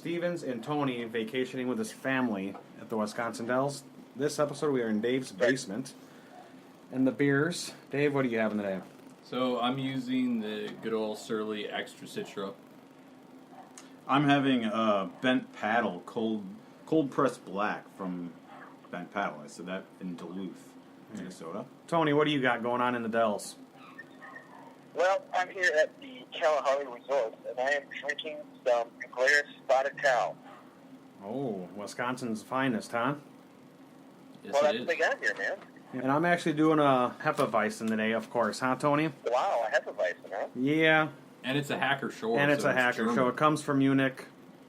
Stevens and Tony vacationing with his family at the Wisconsin Dells. This episode we are in Dave's basement. And the beers. Dave, what are you having today? So I'm using the good old Surly Extra Citra. I'm having a Bent Paddle cold pressed black from Bent Paddle. I said that in Duluth, Minnesota. Tony, what do you got going on in the Dells? Well, I'm here at the Kalahari Resort, and I am drinking some Kalahari Spotted Cow. Oh, Wisconsin's finest, huh? Yes, Well, that's it what they is. got here, man. And I'm actually doing a Hefeweizen today, of course, huh, Tony? Wow, a Hefeweizen, huh? Yeah, And it's a hacker show. and it's so a hacker German. show. It comes from Munich.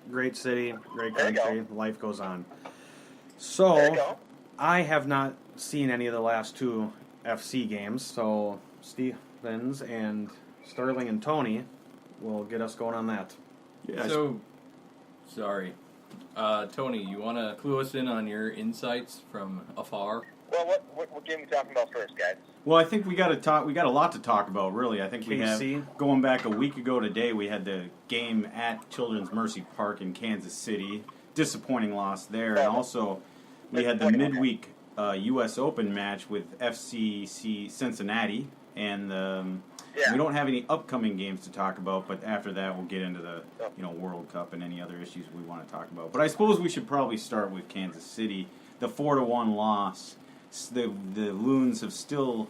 Great city, great There you country. Life goes on. There you So, go. I have not seen any of the last two FC games, so Stevens and Sterling and Tony will get us going on that. Yeah. So, sorry. Tony, you want to clue us in on your insights from afar? Well, what game are we talking about first, guys? Well, I think we got to talk. We got a lot to talk about, really. I think we KC. have going back a week ago today. We had the game at Children's Mercy Park in Kansas City. Disappointing loss there, and also we had the midweek U.S. Open match with FCC Cincinnati, and we don't have any upcoming games to talk about. But after that, we'll get into the World Cup and any other issues we want to talk about. But I suppose we should probably start with Kansas City, the 4-1 loss. The Loons are still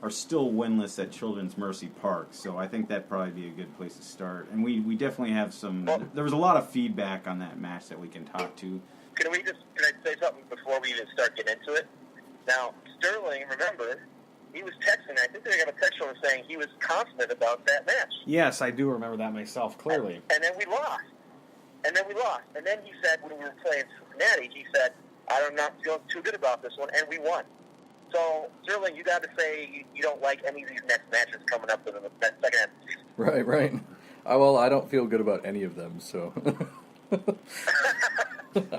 winless at Children's Mercy Park, so I think that'd probably be a good place to start. And we definitely have some. There was a lot of feedback on that match that we can talk to. Can I say something before we even start getting into it? Now, Sterling, remember, he was texting. I think they got a text from him saying he was confident about that match. Yes, I do remember that myself, clearly. And then we lost. And then he said, when we were playing Cincinnati, he said, I'm not feeling too good about this one, and we won. So, Sterling, you got to say you don't like any of these next matches coming up in the second half of the season. Right. Well, I don't feel good about any of them, so...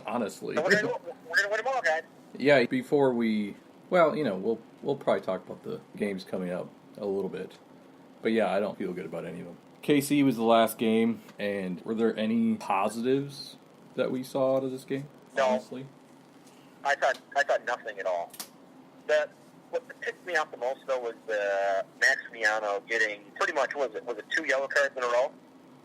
Honestly. So we're going to win them all, guys. Yeah, before we... Well, we'll probably talk about the games coming up a little bit. But yeah, I don't feel good about any of them. KC was the last game, and were there any positives that we saw out of this game? No. Honestly? I thought nothing at all. What pissed me off the most, though, was Max Miano getting pretty much, was it 2 yellow cards in a row?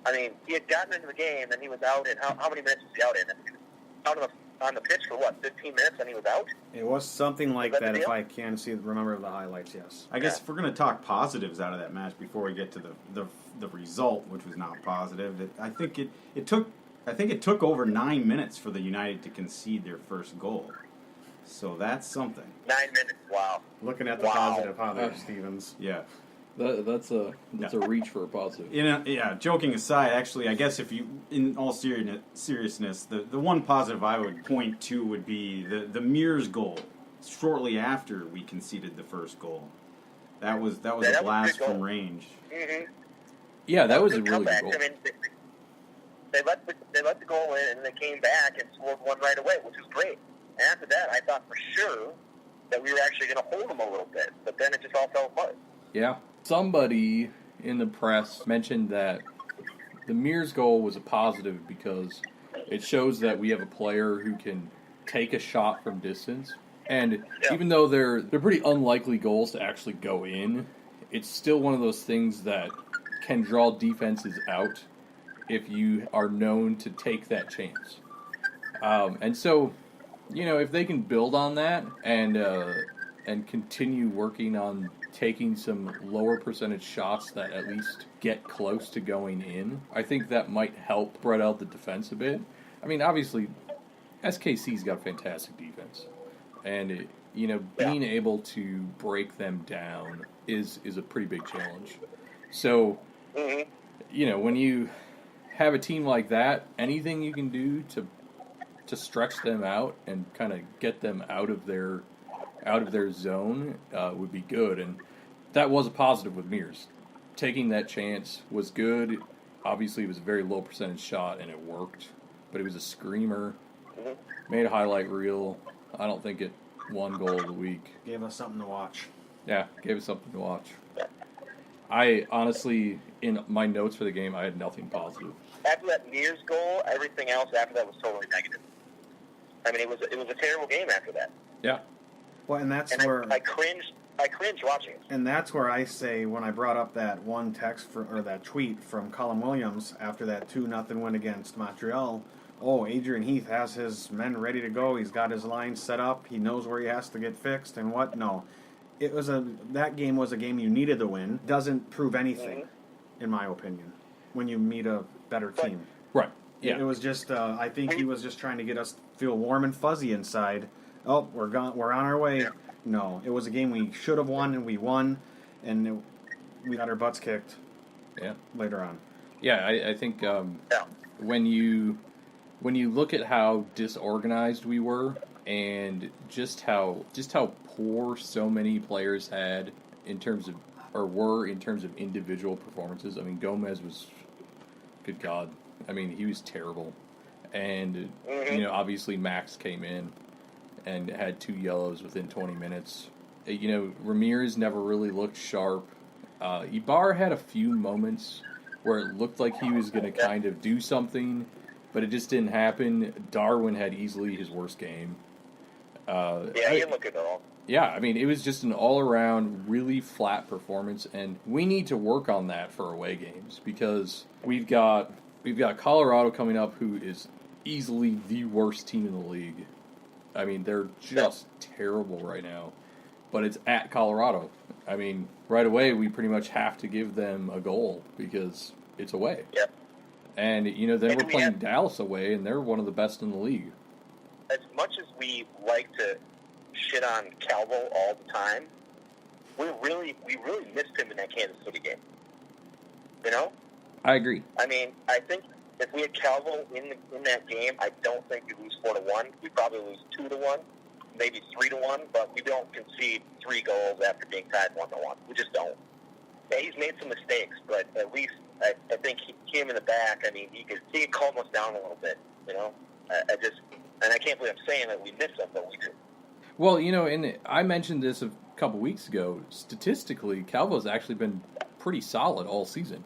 I mean, he had gotten into the game, and he was out in, how many minutes was he out in? He was out on the pitch for, 15 minutes, and he was out? It was something like Was that that, the if deal? I can remember the highlights, yes. I guess if we're going to talk positives out of that match before we get to the result, which was not positive, I think it took over 9 minutes for the United to concede their first goal. So that's something. 9 minutes, wow. Looking at the positive, huh, there, Stevens? Yeah. That's a reach for a positive. Joking aside, actually, I guess if you, in all seriousness, the one positive I would point to would be the Mears goal shortly after we conceded the first goal. That was a a blast good goal. from range. Mm-hmm. Yeah, that was a really comeback. good goal. I mean, they let the goal in, and they came back and scored one right away, which was great. And after that, I thought for sure that we were actually going to hold them a little bit, but then it just all fell apart. Yeah. Somebody in the press mentioned that the Mears goal was a positive because it shows that we have a player who can take a shot from distance. And even though they're pretty unlikely goals to actually go in, it's still one of those things that can draw defenses out if you are known to take that chance. And so, if they can build on that and continue working on taking some lower percentage shots that at least get close to going in, I think that might help spread out the defense a bit. I mean, obviously, SKC's got a fantastic defense. And, being able to break them down is a pretty big challenge. So, when you have a team like that, anything you can do to stretch them out and kind of get them out of their zone would be good, and that was a positive with Mears. Taking that chance was good. Obviously, it was a very low percentage shot, and it worked, but it was a screamer. Made a highlight reel. I don't think it won goal of the week. Gave us something to watch. Yeah, gave us something to watch. I honestly, in my notes for the game, I had nothing positive. after that Mears goal, everything else after that was totally negative. I mean, it was a terrible game after that. Yeah. Well, and that's And where I cringed watching it. And that's where I say, when I brought up that one text or that tweet from Colin Williams after that 2-0 win against Montreal, Adrian Heath has his men ready to go. He's got his line set up. He knows where he has to get fixed and what. No, that game was a game you needed to win. Doesn't prove anything, in my opinion, when you meet a better team. Right. Yeah. It was just, I think he was just trying to get us feel warm and fuzzy inside. Oh, we're on our way. Yeah. No, it was a game we should have won, and we won, and we got our butts kicked. Yeah. Later on. Yeah, I think when you look at how disorganized we were, and just how poor so many players had were in terms of individual performances. I mean, Gomez was, good God, I mean, he was terrible, and obviously Max came in and had 2 yellows within 20 minutes. Ramirez never really looked sharp. Ibarra had a few moments where it looked like he was going to kind of do something, but it just didn't happen. Darwin had easily his worst game. He didn't look good at all. Yeah, I mean, it was just an all-around really flat performance, and we need to work on that for away games, because we've got Colorado coming up, who is easily the worst team in the league. I mean, they're just terrible right now. But it's at Colorado. I mean, right away, we pretty much have to give them a goal because it's away. Yep. And, then we're playing Dallas away, and they're one of the best in the league. As much as we like to shit on Calvo all the time, we really missed him in that Kansas City game. I agree. I mean, I think if we had Calvo in that game, I don't think we lose 4-1. We probably lose 2-1, maybe 3-1, but we don't concede 3 goals after being tied 1-1. We just don't. Yeah, he's made some mistakes, but at least I think him in the back. I mean, he could calm us down a little bit. I can't believe I'm saying that we miss him, but we do. Well, and I mentioned this a couple weeks ago. Statistically, Calvo's actually been pretty solid all season.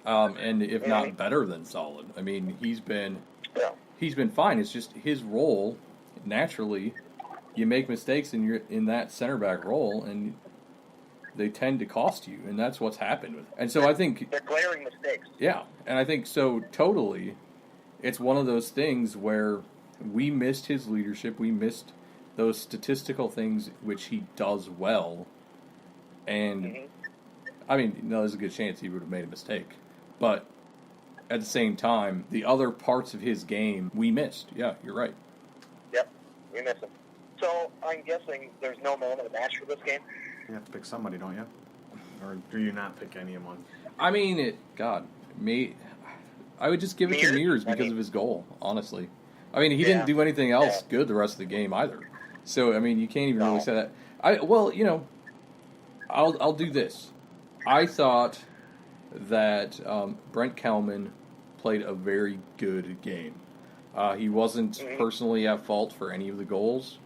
And if not better than solid. I mean, he's been fine. It's just his role. Naturally, you make mistakes in that center back role, and they tend to cost you, and that's what's happened with. And so I think they're glaring mistakes. Yeah, and I think so. Totally, it's one of those things where we missed his leadership. We missed those statistical things which he does well, and I mean, there's a good chance he would have made a mistake. But at the same time, the other parts of his game we missed. Yeah, you're right. Yep, we missed him. So I'm guessing there's no man of the match for this game? You have to pick somebody, don't you? Or do you not pick anyone? I mean, I would just give it to Mears because of his goal, honestly. I mean, he didn't do anything else good the rest of the game either. So, I mean, you can't even really say that. I'll do this. I thought that Brent Kelman played a very good game. He wasn't personally at fault for any of the goals.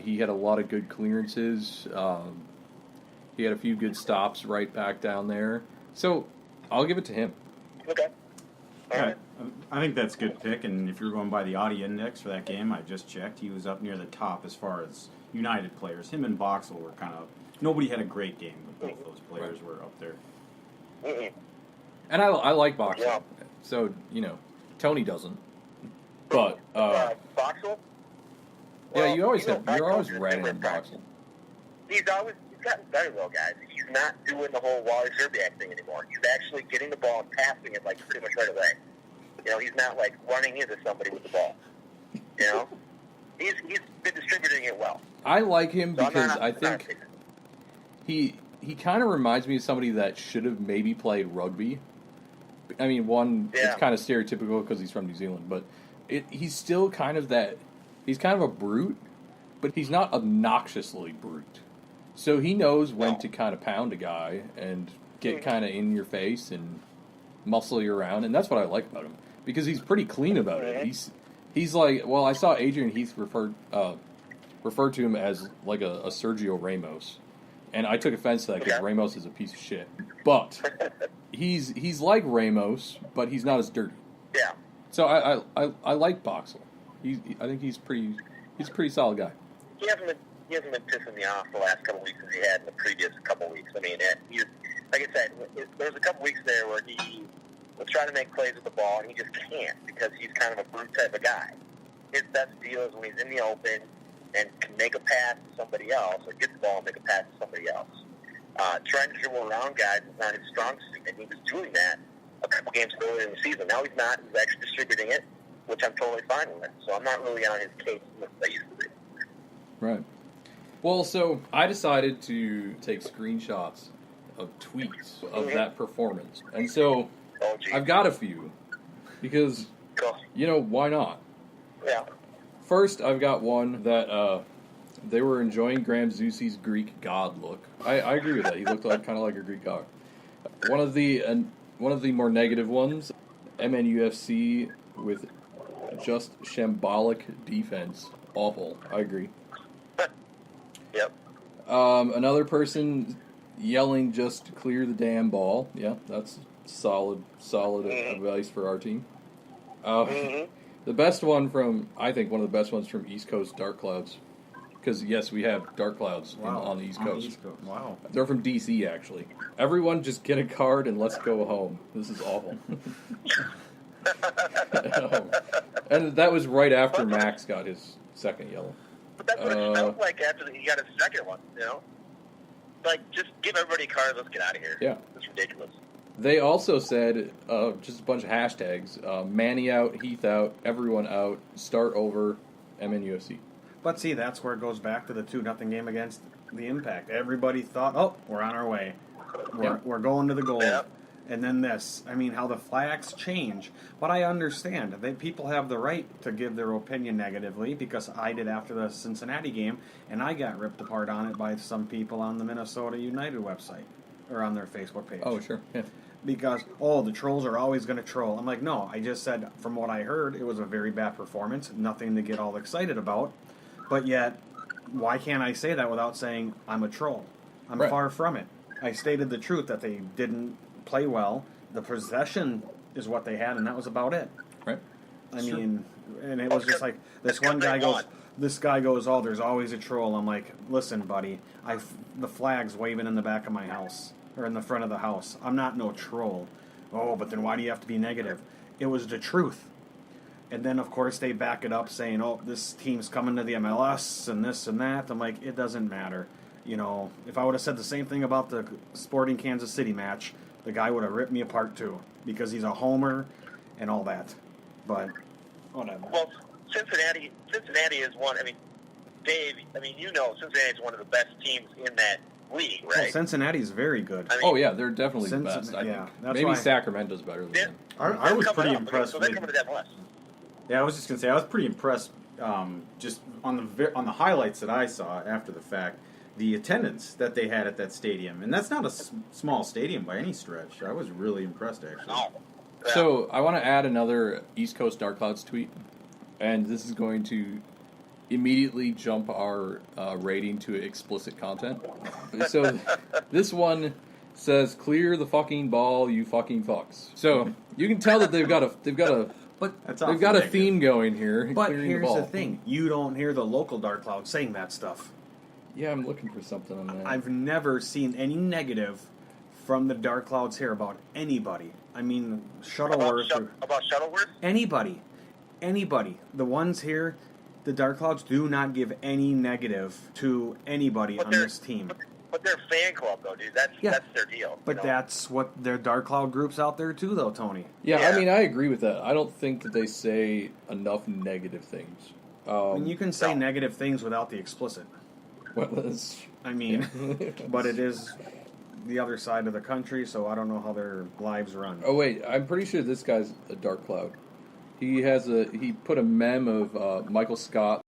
He had a lot of good clearances. He had a few good stops right back down there. So I'll give it to him. Okay. All right. I think that's a good pick, and if you're going by the Audi index for that game, I just checked, he was up near the top as far as United players. Him and Boxall were kind of... Nobody had a great game, but both those players were up there. And I like Boxall. Yeah. So, Tony doesn't. But, Boxall? Yeah, you're always Boxall's ratting on Boxall. He's gotten better, though, guys. He's not doing the whole Wally Zerbiak thing anymore. He's actually getting the ball and passing it, pretty much right away. He's not, running into somebody with the ball. He's been distributing it well. I like him because I think he kind of reminds me of somebody that should have maybe played rugby. I mean, it's kind of stereotypical because he's from New Zealand, but he's still kind of that. He's kind of a brute, but he's not obnoxiously brute. So he knows when to kind of pound a guy and get kind of in your face and muscle you around, and that's what I like about him because he's pretty clean about it. He's like, I saw Adrian Heath referred to him as like a Sergio Ramos, And I took offense to that because Okay. Ramos is a piece of shit. But he's like Ramos, but he's not as dirty. Yeah. So I like Boxel. I think he's a pretty solid guy. He hasn't been pissing me off the last couple weeks as he had in the previous couple weeks. I mean, he's, like I said, there was a couple weeks there where he was trying to make plays with the ball, and he just can't because he's kind of a brute type of guy. His best deal is when he's in the open and can make a pass to somebody else, or get the ball and make a pass to somebody else. Trying to dribble around guys is not his strong suit, and he was doing that a couple games earlier in the season. Now he's not. He's actually distributing it, which I'm totally fine with. So I'm not really on his case as I used to be. Right. Well, so I decided to take screenshots of tweets of that performance. And so Oh, geez. I've got a few because, Cool. why not? Yeah. First, I've got one that they were enjoying Graham Zusi's Greek god look. I agree with that. He looked kind of like a Greek god. One of the more negative ones, MNUFC with just shambolic defense. Awful. I agree. Yep. Another person yelling just clear the damn ball. Yeah, that's solid advice for our team. The best one I think one of the best ones from East Coast Dark Clouds. Because, yes, we have Dark Clouds on the East Coast. Wow. They're from D.C., actually. Everyone just get a card and let's go home. This is awful. And that was right after Max got his second yellow. But that's what it felt like after he got his second one, Like, just give everybody a card, let's get out of here. Yeah. It's ridiculous. They also said, just a bunch of hashtags, Manny out, Heath out, everyone out, start over, MNUFC. But see, that's where it goes back to the 2-0 game against the Impact. Everybody thought, oh, we're on our way. We're going to the goal. Yeah. And then this. I mean, how the flags change. But I understand. People have the right to give their opinion negatively because I did after the Cincinnati game, and I got ripped apart on it by some people on the Minnesota United website or on their Facebook page. Oh, sure. Yeah. Because, the trolls are always going to troll. I'm like, no, I just said, from what I heard, it was a very bad performance. Nothing to get all excited about. But yet, why can't I say that without saying I'm a troll? I'm Right. far from it. I stated the truth that they didn't play well. The possession is what they had, and that was about it. Right. I mean, and it was just like, this one guy goes, oh, there's always a troll. I'm like, listen, buddy, the flag's waving in the back of my house, or in the front of the house. I'm not no troll. Oh, but then why do you have to be negative? It was the truth. And then, of course, they back it up saying, oh, this team's coming to the MLS and this and that. I'm like, it doesn't matter. If I would have said the same thing about the Sporting Kansas City match, the guy would have ripped me apart too because he's a homer and all that. But whatever. Well, Cincinnati is one. I mean, Dave, Cincinnati is one of the best teams in that league, right? Cincinnati's very good. I mean, Oh, yeah, they're definitely the best. Yeah, that's Maybe why. Sacramento's better than they're- them. I was they're pretty coming up. impressed So they're with. coming to that MLS. Yeah, I was just gonna say I was pretty impressed. Just on the highlights that I saw after the fact, the attendance that they had at that stadium, and that's not a small stadium by any stretch. I was really impressed actually. No. Yeah. So I want to add another East Coast Dark Clouds tweet, and this is going to immediately jump our rating to explicit content. So this one says, "Clear the fucking ball, you fucking fucks." So you can tell that they've got a That's they've awful got a negative. theme going here. But clearing here's ball. the thing. You don't hear the local Dark Cloud saying that stuff. Yeah, I'm looking for something on that. I've never seen any negative from the Dark Clouds here about anybody. I mean, Shuttleworth. About Shuttleworth? Anybody. The ones here, the Dark Clouds do not give any negative to anybody on this team. But they're a fan club, though, dude. That's their deal. But that's what their Dark Cloud group's out there too, though, Tony. Yeah, Yeah. I mean, I agree with that. I don't think that they say enough negative things. I mean, you can say No. negative things without the explicit. Well, that's, I mean, but it is the other side of the country, so I don't know how their lives run. oh wait, I'm pretty sure this guy's a Dark Cloud. He put a meme of Michael Scott